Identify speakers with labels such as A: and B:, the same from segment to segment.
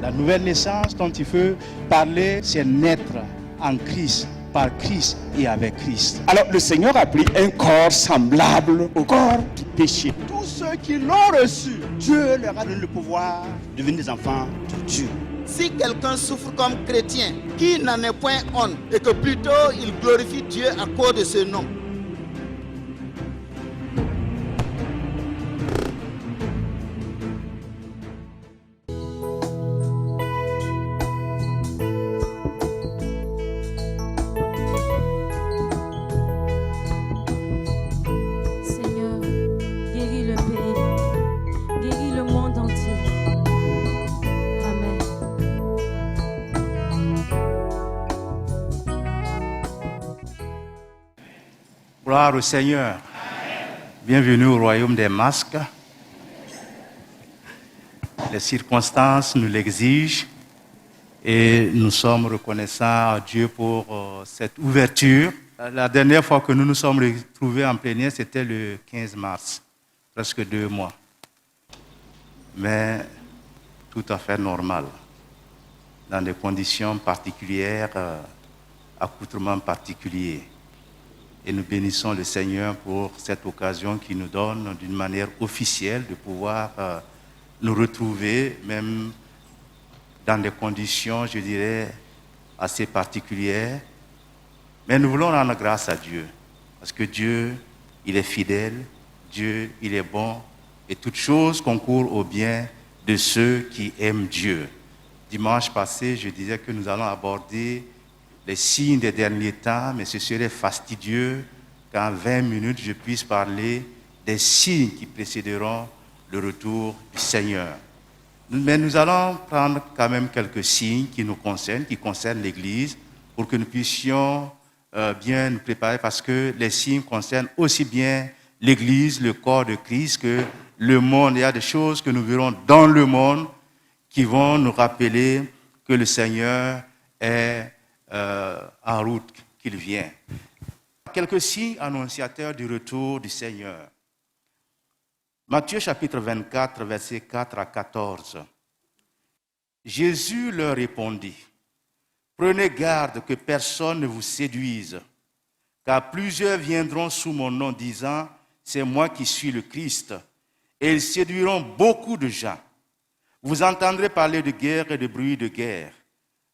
A: La nouvelle naissance dont il veut parler, c'est naître en Christ, par Christ et avec Christ.
B: Alors le Seigneur a pris un corps semblable au corps du péché.
A: Tous ceux qui l'ont reçu, Dieu leur a donné le pouvoir de devenir des enfants de Dieu.
C: Si quelqu'un souffre comme chrétien, qui n'en est point honte, et que plutôt il glorifie Dieu à cause de ce nom.
D: Seigneur, guéris le pays, guéris le monde entier. Amen.
A: Gloire au Seigneur. Bienvenue au royaume des masques. Les circonstances nous l'exigent et nous sommes reconnaissants à Dieu pour cette ouverture. La dernière fois que nous nous sommes retrouvés en plénière, c'était le 15 mars, presque 2 mois. Mais tout à fait normal, dans des conditions particulières, accoutrements particuliers. Et nous bénissons le Seigneur pour cette occasion qu'il nous donne d'une manière officielle de pouvoir nous retrouver, même dans des conditions, je dirais, assez particulières. Mais nous voulons rendre grâce à Dieu, parce que Dieu, il est fidèle, Dieu, il est bon, et toute chose concourt au bien de ceux qui aiment Dieu. Dimanche passé, je disais que nous allons aborder les signes des derniers temps, mais ce serait fastidieux qu'en 20 minutes, je puisse parler des signes qui précéderont le retour du Seigneur. Mais nous allons prendre quand même quelques signes qui nous concernent, qui concernent l'Église, pour que nous puissions bien nous préparer, parce que les signes concernent aussi bien l'Église, le corps de Christ, que le monde. Il y a des choses que nous verrons dans le monde qui vont nous rappeler que le Seigneur est en route, qu'il vient. Quelques signes annonciateurs du retour du Seigneur. Matthieu chapitre 24, versets 4 à 14. Jésus leur répondit, « Prenez garde que personne ne vous séduise, car plusieurs viendront sous mon nom disant, « C'est moi qui suis le Christ », et ils séduiront beaucoup de gens. Vous entendrez parler de guerre et de bruit de guerre.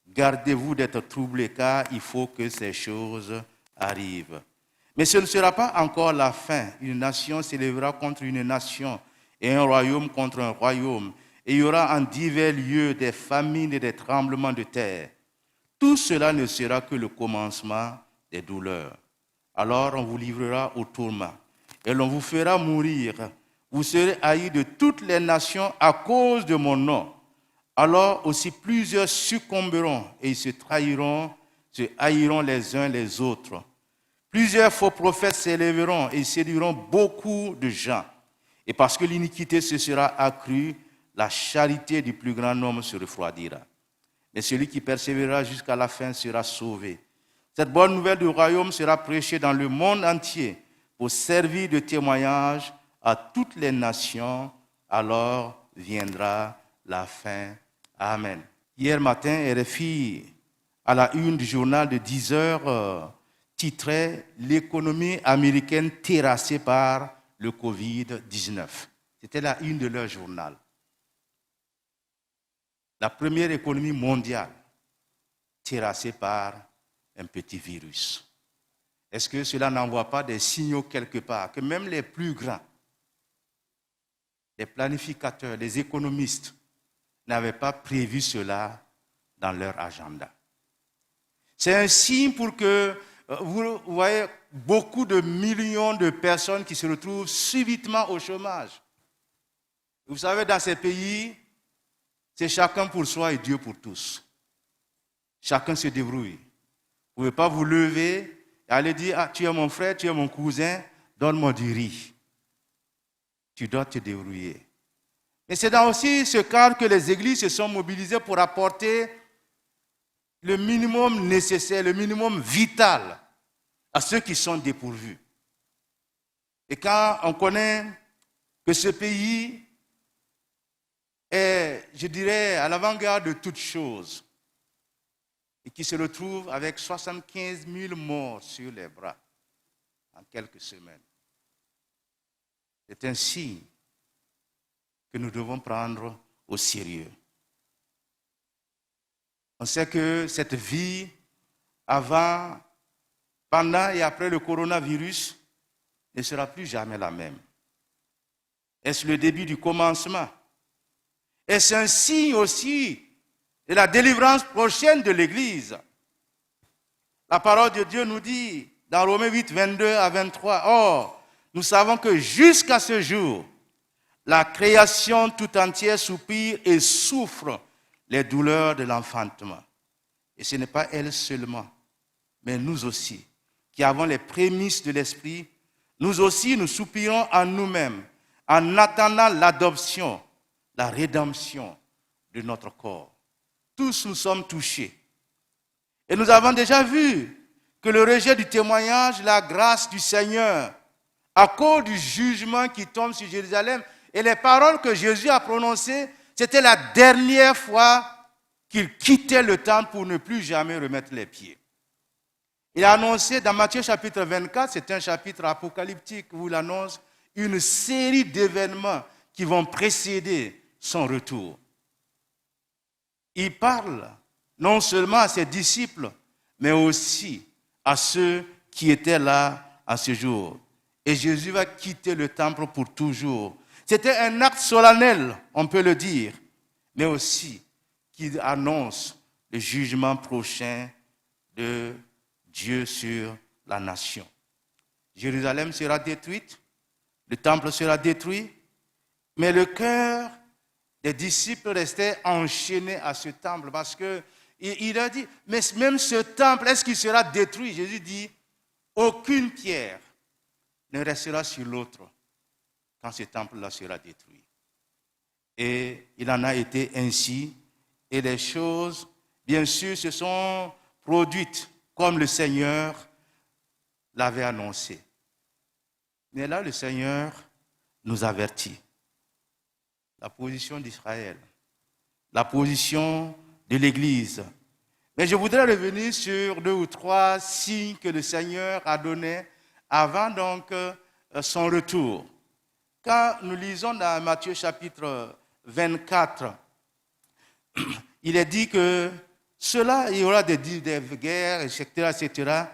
A: Gardez-vous d'être troublés, car il faut que ces choses arrivent. Mais ce ne sera pas encore la fin. Une nation s'élèvera contre une nation et un royaume contre un royaume. Et il y aura en divers lieux des famines et des tremblements de terre. Tout cela ne sera que le commencement des douleurs. Alors on vous livrera au tourment et l'on vous fera mourir. Vous serez haïs de toutes les nations à cause de mon nom. Alors aussi plusieurs succomberont et ils se haïront les uns les autres. Plusieurs faux prophètes s'élèveront et séduiront beaucoup de gens. Et parce que l'iniquité se sera accrue, la charité du plus grand nombre se refroidira. Mais celui qui persévérera jusqu'à la fin sera sauvé. Cette bonne nouvelle du royaume sera prêchée dans le monde entier pour servir de témoignage à toutes les nations. Alors viendra la fin. Amen. Hier matin, RFI, à la une du journal de 10 heures, titrait « L'économie américaine terrassée par le Covid-19 ». C'était la une de leur journal. La première économie mondiale terrassée par un petit virus. Est-ce que cela n'envoie pas des signaux quelque part que même les plus grands, les planificateurs, les économistes, n'avaient pas prévu cela dans leur agenda? C'est un signe pour que vous voyez beaucoup de millions de personnes qui se retrouvent subitement au chômage. Vous savez, dans ces pays, c'est chacun pour soi et Dieu pour tous. Chacun se débrouille. Vous ne pouvez pas vous lever et aller dire, ah, tu es mon frère, tu es mon cousin, donne-moi du riz. Tu dois te débrouiller. Mais c'est dans aussi ce cadre que les églises se sont mobilisées pour apporter le minimum nécessaire, le minimum vital à ceux qui sont dépourvus. Et quand on connaît que ce pays est, je dirais, à l'avant-garde de toutes choses et qui se retrouve avec 75 000 morts sur les bras en quelques semaines. C'est un signe que nous devons prendre au sérieux. On sait que cette vie, avant, pendant et après le coronavirus, ne sera plus jamais la même. Est-ce le début du commencement? Est-ce un signe aussi de la délivrance prochaine de l'Église? La parole de Dieu nous dit, dans Romains 8, 22 à 23, « Or, nous savons que jusqu'à ce jour, la création tout entière soupire et souffre les douleurs de l'enfantement. Et ce n'est pas elle seulement, mais nous aussi, qui avons les prémices de l'Esprit, nous aussi nous soupirons en nous-mêmes, en attendant l'adoption, la rédemption de notre corps. Tous nous sommes touchés. Et nous avons déjà vu que le rejet du témoignage, la grâce du Seigneur, à cause du jugement qui tombe sur Jérusalem, et les paroles que Jésus a prononcées, c'était la dernière fois qu'il quittait le temple pour ne plus jamais remettre les pieds. Il a annoncé dans Matthieu chapitre 24, c'est un chapitre apocalyptique où il annonce une série d'événements qui vont précéder son retour. Il parle non seulement à ses disciples, mais aussi à ceux qui étaient là à ce jour. Et Jésus va quitter le temple pour toujours. C'était un acte solennel, on peut le dire, mais aussi qui annonce le jugement prochain de Dieu sur la nation. Jérusalem sera détruite, le temple sera détruit, mais le cœur des disciples restait enchaîné à ce temple parce qu'il a dit, mais même ce temple, est-ce qu'il sera détruit? Jésus dit, aucune pierre ne restera sur l'autre quand ce temple-là sera détruit. Et il en a été ainsi, et les choses, bien sûr, se sont produites comme le Seigneur l'avait annoncé. Mais là, le Seigneur nous avertit. La position d'Israël, la position de l'Église. Mais je voudrais revenir sur 2 ou 3 signes que le Seigneur a donnés avant donc son retour. Quand nous lisons dans Matthieu chapitre 24, il est dit que cela, il y aura des guerres, etc.,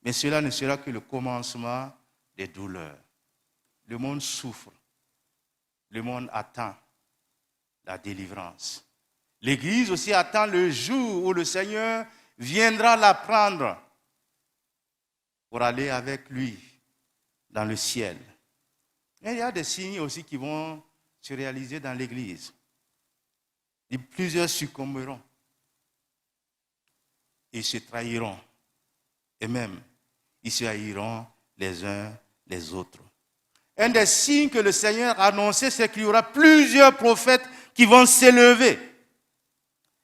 A: mais cela ne sera que le commencement des douleurs. Le monde souffre. Le monde attend la délivrance. L'Église aussi attend le jour où le Seigneur viendra la prendre pour aller avec lui dans le ciel. Mais il y a des signes aussi qui vont se réaliser dans l'Église. Et plusieurs succomberont. Ils se trahiront. Et même, ils se haïront les uns les autres. Un des signes que le Seigneur a annoncé, c'est qu'il y aura plusieurs prophètes qui vont s'élever.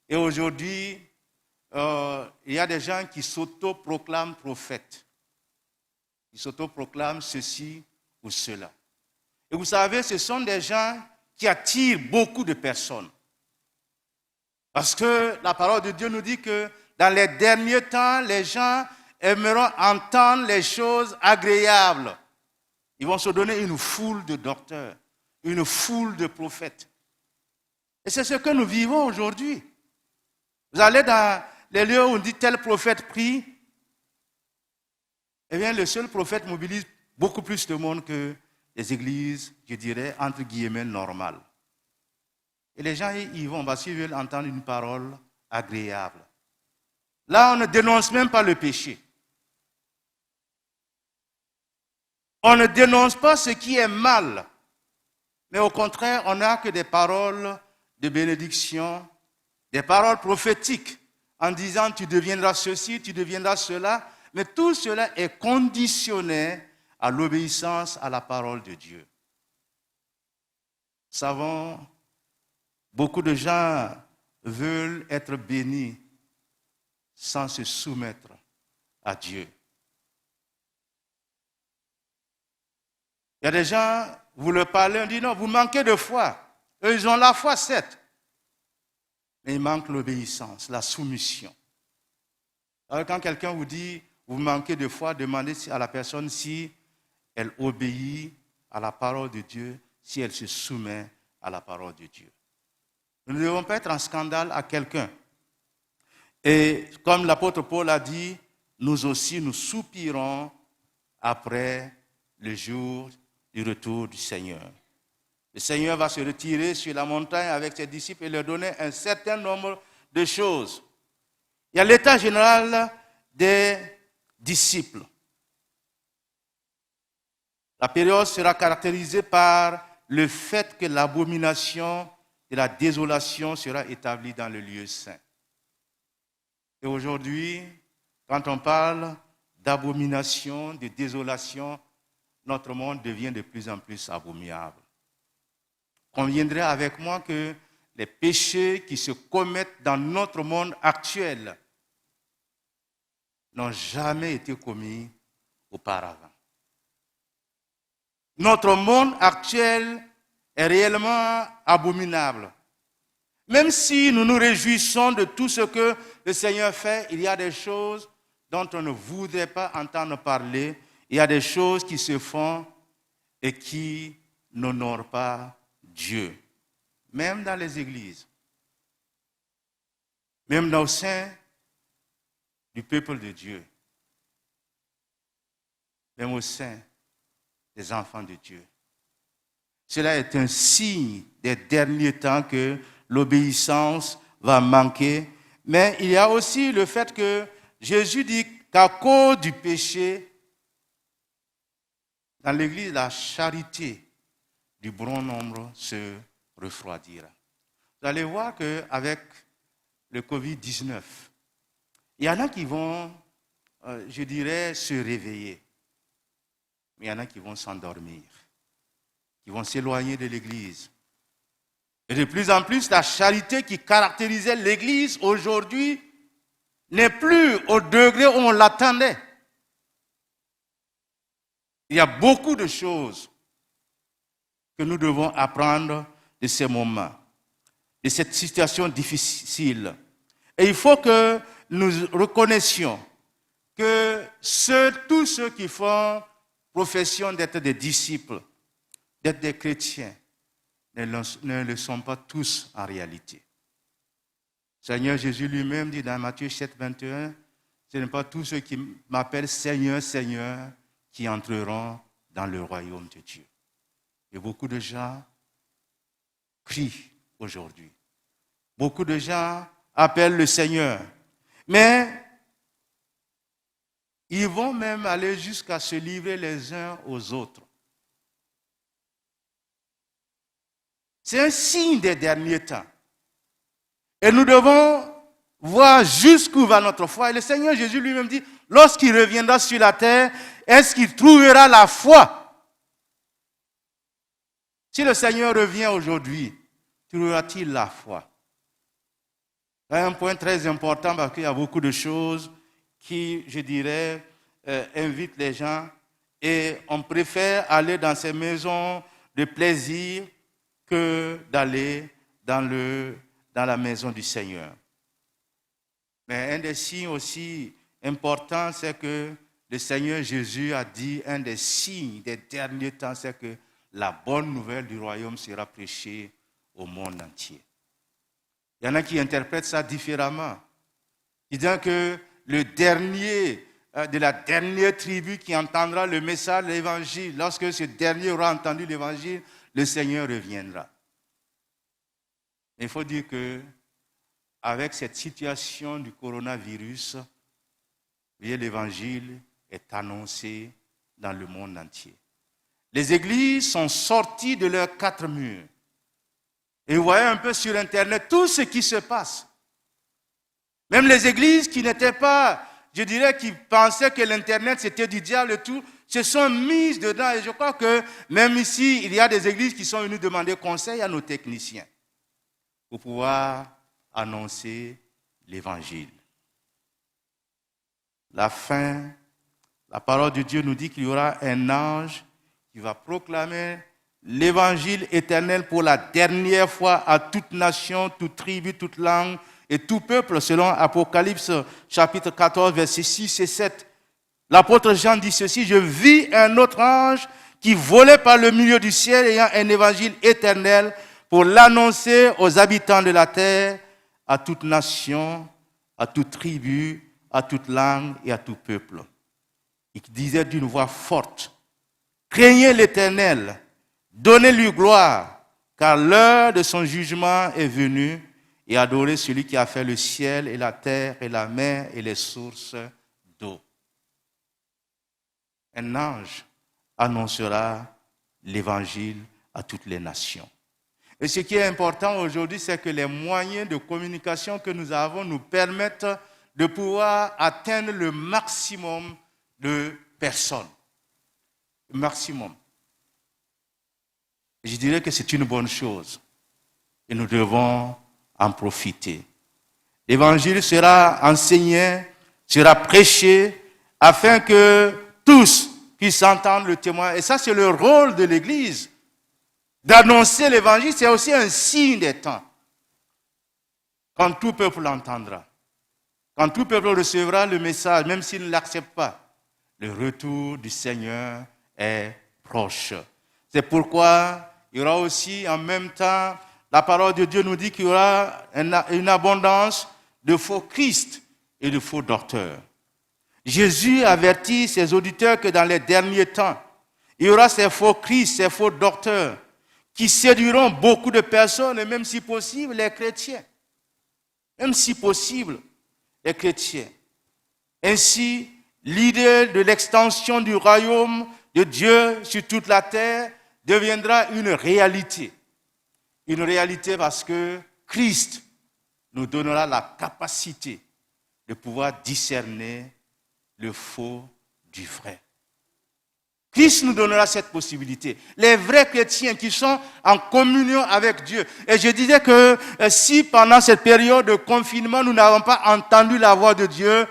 A: Et aujourd'hui, il y a des gens qui s'autoproclament prophètes. Ils s'autoproclament ceci ou cela. Et vous savez, ce sont des gens qui attirent beaucoup de personnes. Parce que la parole de Dieu nous dit que dans les derniers temps, les gens aimeront entendre les choses agréables. Ils vont se donner une foule de docteurs, une foule de prophètes. Et c'est ce que nous vivons aujourd'hui. Vous allez dans les lieux où on dit tel prophète prie, eh bien le seul prophète mobilise beaucoup plus de monde que les églises, je dirais, entre guillemets, normales. Et les gens y vont parce qu'ils veulent entendre une parole agréable. Là, on ne dénonce même pas le péché. On ne dénonce pas ce qui est mal. Mais au contraire, on n'a que des paroles de bénédiction, des paroles prophétiques en disant tu deviendras ceci, tu deviendras cela. Mais tout cela est conditionné à l'obéissance à la parole de Dieu. Nous savons, beaucoup de gens veulent être bénis sans se soumettre à Dieu. Il y a des gens, vous leur parlez, on dit non, vous manquez de foi. Eux, ils ont la foi, certes, mais il manque l'obéissance, la soumission. Alors quand quelqu'un vous dit, vous manquez de foi, demandez à la personne si elle obéit à la parole de Dieu, si elle se soumet à la parole de Dieu. Nous ne devons pas être un scandale à quelqu'un. Et comme l'apôtre Paul a dit, nous aussi, nous soupirons après le jour du retour du Seigneur. Le Seigneur va se retirer sur la montagne avec ses disciples et leur donner un certain nombre de choses. Il y a l'état général des disciples. La période sera caractérisée par le fait que l'abomination et la désolation sera établie dans le lieu saint. Et aujourd'hui, quand on parle d'abomination, de désolation, notre monde devient de plus en plus abominable. Conviendrez avec moi que les péchés qui se commettent dans notre monde actuel n'ont jamais été commis auparavant. Notre monde actuel est réellement abominable. Même si nous nous réjouissons de tout ce que le Seigneur fait, il y a des choses dont on ne voudrait pas entendre parler. Il y a des choses qui se font et qui n'honorent pas Dieu. Même dans les églises. Même au sein du peuple de Dieu. Même au sein des enfants de Dieu. Cela est un signe des derniers temps que l'obéissance va manquer. Mais il y a aussi le fait que Jésus dit qu'à cause du péché, dans l'Église, la charité du bon nombre se refroidira. Vous allez voir qu'avec le Covid-19, il y en a qui vont, je dirais, se réveiller. Mais il y en a qui vont s'endormir, qui vont s'éloigner de l'Église. Et de plus en plus, la charité qui caractérisait l'Église aujourd'hui n'est plus au degré où on l'attendait. Il y a beaucoup de choses que nous devons apprendre de ces moments, de cette situation difficile. Et il faut que nous reconnaissions que tous ceux qui font profession d'être des disciples, d'être des chrétiens, ne le sont pas tous en réalité. Seigneur Jésus lui-même dit dans Matthieu 7, 21, ce n'est pas tous ceux qui m'appellent Seigneur, Seigneur, qui entreront dans le royaume de Dieu. Et beaucoup de gens crient aujourd'hui. Beaucoup de gens appellent le Seigneur. Mais ils vont même aller jusqu'à se livrer les uns aux autres. C'est un signe des derniers temps. Et nous devons voir jusqu'où va notre foi. Et le Seigneur Jésus lui-même dit, lorsqu'il reviendra sur la terre, est-ce qu'il trouvera la foi? Si le Seigneur revient aujourd'hui, trouvera-t-il la foi? C'est un point très important parce qu'il y a beaucoup de choses qui, je dirais, invitent les gens et on préfère aller dans ces maisons de plaisir que d'aller dans la maison du Seigneur. Mais un des signes aussi importants, c'est que le Seigneur Jésus a dit, un des signes des derniers temps, c'est que la bonne nouvelle du royaume sera prêchée au monde entier. Il y en a qui interprètent ça différemment, disant que le dernier de la dernière tribu qui entendra le message de l'évangile, lorsque ce dernier aura entendu l'évangile, le Seigneur reviendra. Il faut dire que avec cette situation du coronavirus, l'évangile est annoncé dans le monde entier. Les églises sont sorties de leurs 4 murs. Et vous voyez un peu sur Internet tout ce qui se passe. Même les églises qui n'étaient pas, je dirais, qui pensaient que l'Internet c'était du diable et tout, se sont mises dedans. Et je crois que même ici, il y a des églises qui sont venues demander conseil à nos techniciens pour pouvoir annoncer l'évangile. La fin, la parole de Dieu nous dit qu'il y aura un ange qui va proclamer l'évangile éternel pour la dernière fois à toute nation, toute tribu, toute langue et tout peuple, selon Apocalypse chapitre 14, versets 6 et 7. L'apôtre Jean dit ceci: je vis un autre ange qui volait par le milieu du ciel, ayant un évangile éternel pour l'annoncer aux habitants de la terre, à toute nation, à toute tribu, à toute langue et à tout peuple. Il disait d'une voix forte: craignez l'Éternel, donnez-lui gloire, car l'heure de son jugement est venue, et adorez celui qui a fait le ciel et la terre et la mer et les sources d'eau. Un ange annoncera l'évangile à toutes les nations. Et ce qui est important aujourd'hui, c'est que les moyens de communication que nous avons nous permettent de pouvoir atteindre le maximum de personnes. Le maximum. Je dirais que c'est une bonne chose et nous devons en profiter. L'évangile sera enseigné, sera prêché afin que tous puissent entendre le témoin. Et ça, c'est le rôle de l'Église. D'annoncer l'évangile, c'est aussi un signe des temps. Quand tout peuple l'entendra, quand tout peuple recevra le message, même s'il ne l'accepte pas, le retour du Seigneur est proche. C'est pourquoi il y aura aussi en même temps, la parole de Dieu nous dit qu'il y aura une abondance de faux Christ et de faux docteurs. Jésus avertit ses auditeurs que dans les derniers temps, il y aura ces faux Christ, ces faux docteurs, qui séduiront beaucoup de personnes, et même si possible, les chrétiens. Même si possible, les chrétiens. Ainsi, l'idée de l'extension du royaume de Dieu sur toute la terre deviendra une réalité. Une réalité parce que Christ nous donnera la capacité de pouvoir discerner le faux du vrai. Christ nous donnera cette possibilité. Les vrais chrétiens qui sont en communion avec Dieu. Et je disais que si pendant cette période de confinement, nous n'avons pas entendu la voix de Dieu,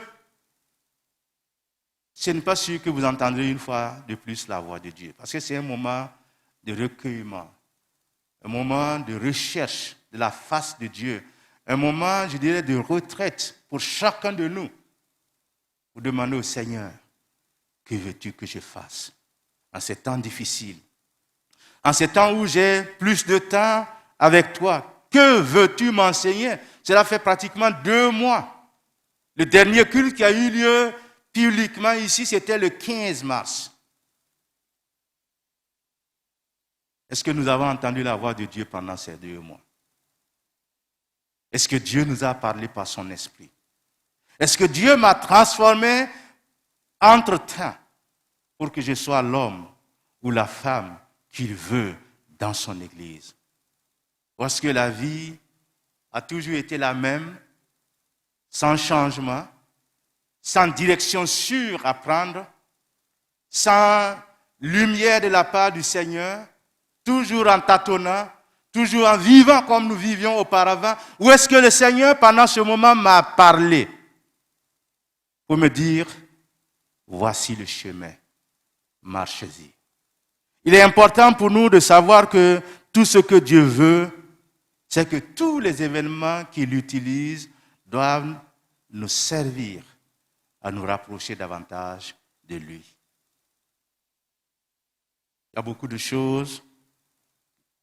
A: ce n'est pas sûr que vous entendrez une fois de plus la voix de Dieu. Parce que c'est un moment de recueillement, un moment de recherche de la face de Dieu, un moment, je dirais, de retraite pour chacun de nous. Vous demandez au Seigneur, que veux-tu que je fasse en ces temps difficiles, en ces temps où j'ai plus de temps avec toi? Que veux-tu m'enseigner? Cela fait pratiquement 2 mois. Le dernier culte qui a eu lieu publiquement ici, c'était le 15 mars. Est-ce que nous avons entendu la voix de Dieu pendant ces 2 mois? Est-ce que Dieu nous a parlé par son esprit? Est-ce que Dieu m'a transformé entre-temps pour que je sois l'homme ou la femme qu'il veut dans son Église? Parce que la vie a toujours été la même, sans changement, sans direction sûre à prendre, sans lumière de la part du Seigneur, toujours en tâtonnant, toujours en vivant comme nous vivions auparavant? Ou est-ce que le Seigneur, pendant ce moment, m'a parlé pour me dire, voici le chemin, marchez-y? Il est important pour nous de savoir que tout ce que Dieu veut, c'est que tous les événements qu'il utilise doivent nous servir à nous rapprocher davantage de lui. Il y a beaucoup de choses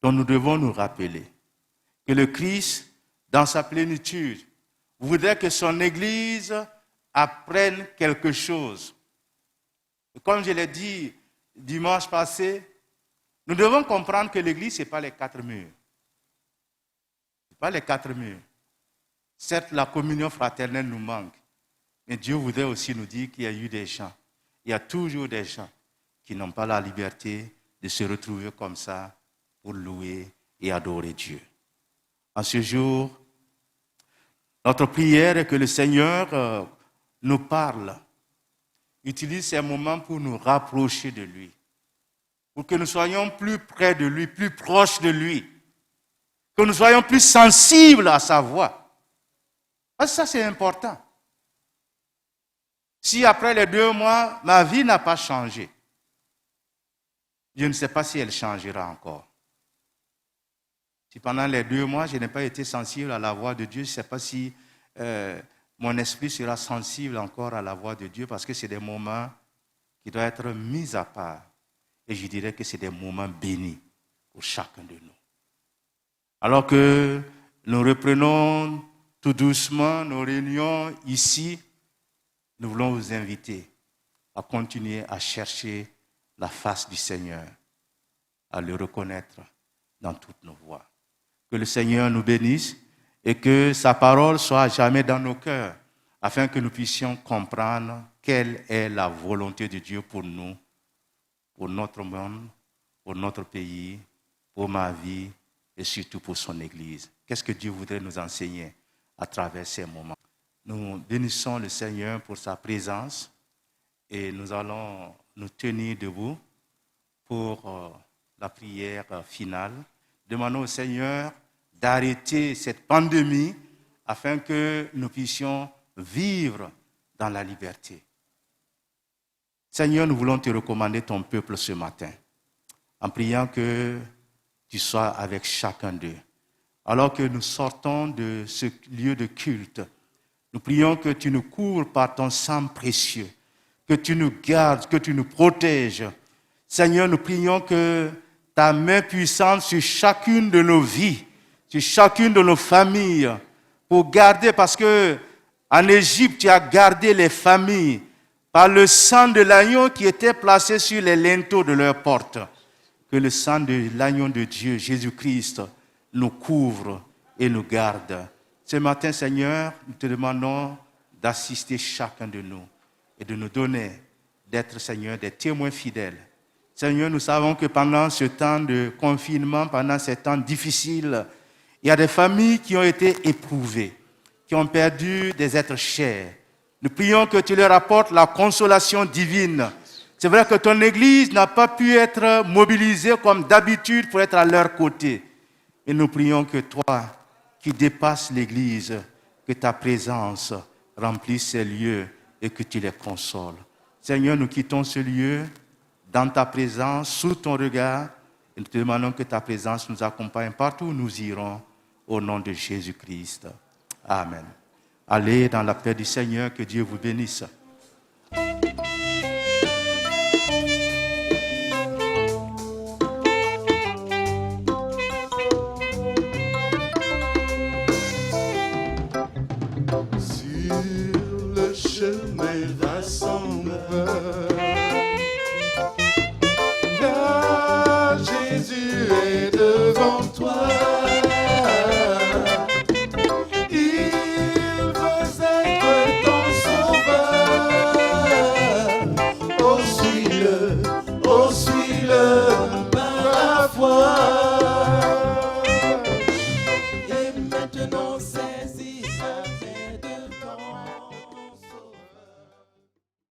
A: dont nous devons nous rappeler. Que le Christ, dans sa plénitude, voudrait que son Église apprenne quelque chose. Et comme je l'ai dit dimanche passé, nous devons comprendre que l'Église, ce n'est pas les 4 murs. Ce n'est pas les 4 murs. Certes, la communion fraternelle nous manque, mais Dieu voudrait aussi nous dire qu'il y a eu des gens, il y a toujours des gens qui n'ont pas la liberté de se retrouver comme ça pour louer et adorer Dieu. En ce jour, notre prière est que le Seigneur nous parle, utilise ces moments pour nous rapprocher de lui, pour que nous soyons plus près de lui, plus proches de lui, que nous soyons plus sensibles à sa voix. Parce que ça, c'est important. Si après les 2 mois, ma vie n'a pas changé, je ne sais pas si elle changera encore. Si pendant les 2 mois, je n'ai pas été sensible à la voix de Dieu, je ne sais pas si mon esprit sera sensible encore à la voix de Dieu, parce que c'est des moments qui doivent être mis à part. Et je dirais que c'est des moments bénis pour chacun de nous. Alors que nous reprenons tout doucement nos réunions ici, nous voulons vous inviter à continuer à chercher la face du Seigneur, à le reconnaître dans toutes nos voies. Que le Seigneur nous bénisse et que sa parole soit jamais dans nos cœurs, afin que nous puissions comprendre quelle est la volonté de Dieu pour nous, pour notre monde, pour notre pays, pour ma vie et surtout pour son Église. Qu'est-ce que Dieu voudrait nous enseigner à travers ces moments? Nous bénissons le Seigneur pour sa présence et nous allons nous tenir debout pour la prière finale. Demandons au Seigneur d'arrêter cette pandémie afin que nous puissions vivre dans la liberté. Seigneur, nous voulons te recommander ton peuple ce matin, en priant que tu sois avec chacun d'eux. Alors que nous sortons de ce lieu de culte, nous prions que tu nous couvres par ton sang précieux, que tu nous gardes, que tu nous protèges. Seigneur, nous prions que ta main puissante sur chacune de nos vies, sur chacune de nos familles, pour garder, parce que en Égypte, tu as gardé les familles par le sang de l'agneau qui était placé sur les linteaux de leurs portes. Que le sang de l'agneau de Dieu, Jésus-Christ, nous couvre et nous garde. Ce matin, Seigneur, nous te demandons d'assister chacun de nous et de nous donner, d'être, Seigneur, des témoins fidèles. Seigneur, nous savons que pendant ce temps de confinement, pendant ces temps difficiles, il y a des familles qui ont été éprouvées, qui ont perdu des êtres chers. Nous prions que tu leur apportes la consolation divine. C'est vrai que ton Église n'a pas pu être mobilisée comme d'habitude pour être à leur côté. Et nous prions que toi, qui dépasses l'Église, que ta présence remplisse ces lieux et que tu les consoles. Seigneur, nous quittons ce lieu dans ta présence, sous ton regard, et nous te demandons que ta présence nous accompagne partout où nous irons, au nom de Jésus-Christ. Amen. Allez dans la paix du Seigneur, que Dieu vous bénisse.
E: Et maintenant c'est